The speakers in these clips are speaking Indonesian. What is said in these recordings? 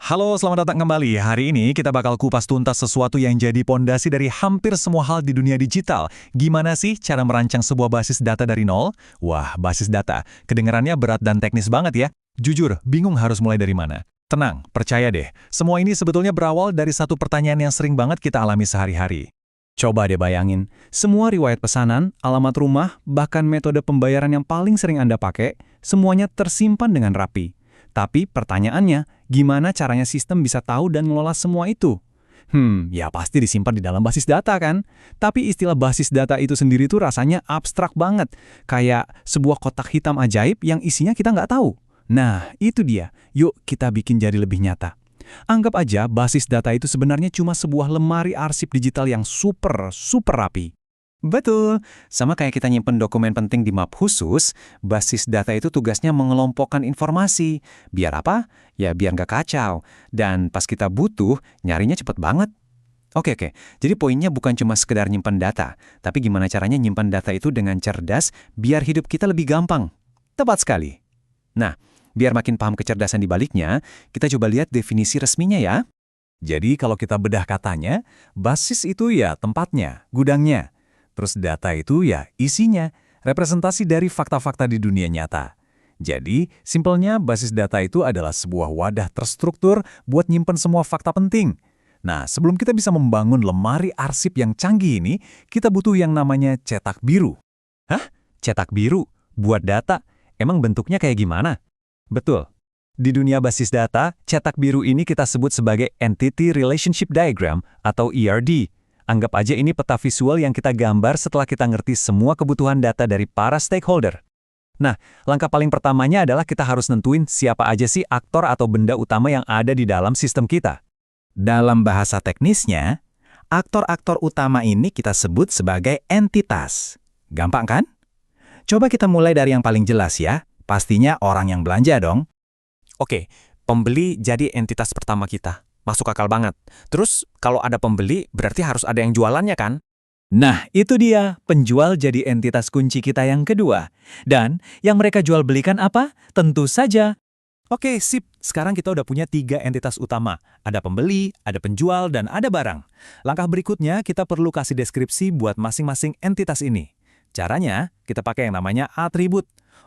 Halo, selamat datang kembali. Hari ini kita bakal kupas tuntas sesuatu yang jadi pondasi dari hampir semua hal di dunia digital. Gimana sih cara merancang sebuah basis data dari nol? Wah, basis data. Kedengarannya berat dan teknis banget ya. Jujur, bingung harus mulai dari mana. Tenang, percaya deh. Semua ini sebetulnya berawal dari satu pertanyaan yang sering banget kita alami sehari-hari. Coba deh bayangin, semua riwayat pesanan, alamat rumah, bahkan metode pembayaran yang paling sering Anda pakai, semuanya tersimpan dengan rapi. Tapi pertanyaannya, gimana caranya sistem bisa tahu dan ngelola semua itu? Ya pasti disimpan di dalam basis data kan? Tapi istilah basis data itu sendiri tuh rasanya abstrak banget. Kayak sebuah kotak hitam ajaib yang isinya kita nggak tahu. Nah, itu dia. Yuk kita bikin jadi lebih nyata. Anggap aja basis data itu sebenarnya cuma sebuah lemari arsip digital yang super rapi. Betul, sama kayak kita nyimpen dokumen penting di map khusus, basis data itu tugasnya mengelompokkan informasi. Biar apa? Ya biar nggak kacau. Dan pas kita butuh, nyarinya cepet banget. Oke, jadi poinnya bukan cuma sekedar nyimpen data, tapi gimana caranya nyimpen data itu dengan cerdas biar hidup kita lebih gampang. Tepat sekali. Nah, biar makin paham kecerdasan di baliknya, kita coba lihat definisi resminya ya. Jadi kalau kita bedah katanya, basis itu ya tempatnya, gudangnya. Terus data itu ya isinya, representasi dari fakta-fakta di dunia nyata. Jadi, simpelnya basis data itu adalah sebuah wadah terstruktur buat nyimpen semua fakta penting. Nah, sebelum kita bisa membangun lemari arsip yang canggih ini, kita butuh yang namanya cetak biru. Hah? Cetak biru? Buat data? Emang bentuknya kayak gimana? Betul. Di dunia basis data, cetak biru ini kita sebut sebagai Entity Relationship Diagram atau ERD. Anggap aja ini peta visual yang kita gambar setelah kita ngerti semua kebutuhan data dari para stakeholder. Nah, langkah paling pertamanya adalah kita harus nentuin siapa aja sih aktor atau benda utama yang ada di dalam sistem kita. Dalam bahasa teknisnya, aktor-aktor utama ini kita sebut sebagai entitas. Gampang kan? Coba kita mulai dari yang paling jelas ya. Pastinya orang yang belanja dong. Oke, pembeli jadi entitas pertama kita. Masuk akal banget. Terus, kalau ada pembeli, berarti harus ada yang jualannya kan? Nah, itu dia. Penjual jadi entitas kunci kita yang kedua. Dan yang mereka jual belikan apa? Tentu saja. Oke, sip. Sekarang kita udah punya 3 entitas utama. Ada pembeli, ada penjual, dan ada barang. Langkah berikutnya, kita perlu kasih deskripsi buat masing-masing entitas ini. Caranya, kita pakai yang namanya atribut.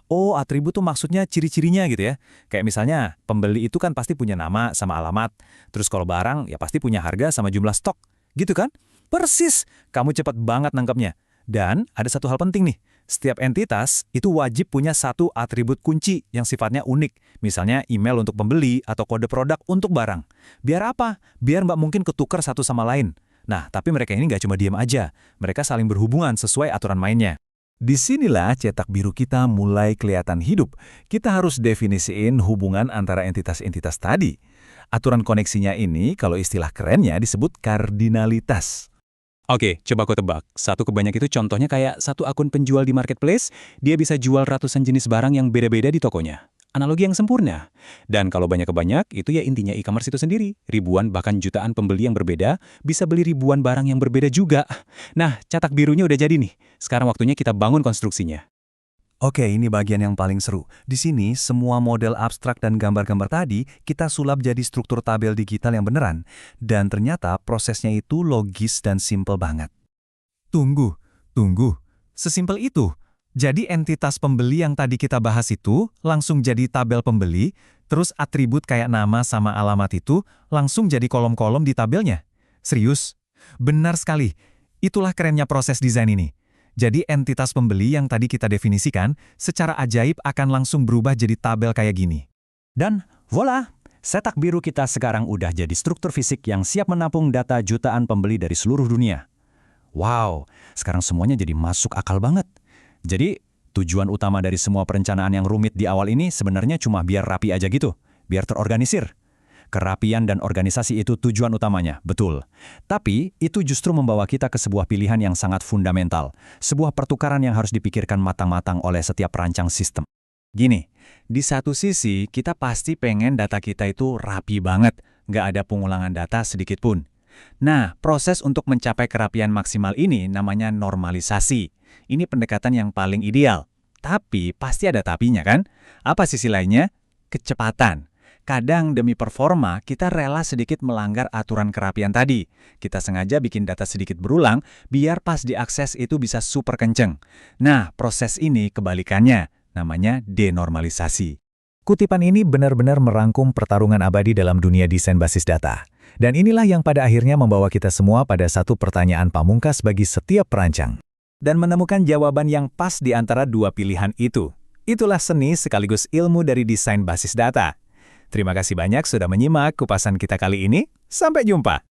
Oh, atribut tuh maksudnya ciri-cirinya gitu ya. Kayak misalnya, pembeli itu kan pasti punya nama sama alamat. Terus kalau barang, ya pasti punya harga sama jumlah stok. Gitu kan? Persis! Kamu cepat banget nangkepnya. Dan ada satu hal penting nih. Setiap entitas itu wajib punya satu atribut kunci yang sifatnya unik. Misalnya email untuk pembeli atau kode produk untuk barang. Biar apa? Biar nggak mungkin ketukar satu sama lain. Nah, tapi mereka ini nggak cuma diam aja. Mereka saling berhubungan sesuai aturan mainnya. Disinilah cetak biru kita mulai kelihatan hidup. Kita harus definisiin hubungan antara entitas-entitas tadi. Aturan koneksinya ini, kalau istilah kerennya disebut kardinalitas. Oke, coba aku tebak. Satu kebanyak itu contohnya kayak satu akun penjual di marketplace, dia bisa jual ratusan jenis barang yang beda-beda di tokonya. Analogi yang sempurna. Dan kalau banyak-kebanyak, itu ya intinya e-commerce itu sendiri. Ribuan bahkan jutaan pembeli yang berbeda bisa beli ribuan barang yang berbeda juga. Nah, cetak birunya udah jadi nih. Sekarang waktunya kita bangun konstruksinya. Oke, ini bagian yang paling seru. Di sini, semua model abstrak dan gambar-gambar tadi kita sulap jadi struktur tabel digital yang beneran. Dan ternyata prosesnya itu logis dan simpel banget. Tunggu. Sesimpel itu. Jadi entitas pembeli yang tadi kita bahas itu langsung jadi tabel pembeli, terus atribut kayak nama sama alamat itu langsung jadi kolom-kolom di tabelnya. Serius? Benar sekali. Itulah kerennya proses desain ini. Jadi entitas pembeli yang tadi kita definisikan secara ajaib akan langsung berubah jadi tabel kayak gini. Dan voila, cetak biru kita sekarang udah jadi struktur fisik yang siap menampung data jutaan pembeli dari seluruh dunia. Wow, sekarang semuanya jadi masuk akal banget. Jadi, tujuan utama dari semua perencanaan yang rumit di awal ini sebenarnya cuma biar rapi aja gitu, biar terorganisir. Kerapian dan organisasi itu tujuan utamanya, betul. Tapi, itu justru membawa kita ke sebuah pilihan yang sangat fundamental. Sebuah pertukaran yang harus dipikirkan matang-matang oleh setiap perancang sistem. Gini, di satu sisi kita pasti pengen data kita itu rapi banget, nggak ada pengulangan data sedikit pun. Nah, proses untuk mencapai kerapian maksimal ini namanya normalisasi. Ini pendekatan yang paling ideal. Tapi, pasti ada tapinya kan? Apa sisi lainnya? Kecepatan. Kadang demi performa, kita rela sedikit melanggar aturan kerapian tadi. Kita sengaja bikin data sedikit berulang, biar pas diakses itu bisa super kenceng. Nah, proses ini kebalikannya, namanya denormalisasi. Kutipan ini benar-benar merangkum pertarungan abadi dalam dunia desain basis data. Dan inilah yang pada akhirnya membawa kita semua pada satu pertanyaan pamungkas bagi setiap perancang. Dan menemukan jawaban yang pas di antara dua pilihan itu. Itulah seni sekaligus ilmu dari desain basis data. Terima kasih banyak sudah menyimak kupasan kita kali ini. Sampai jumpa!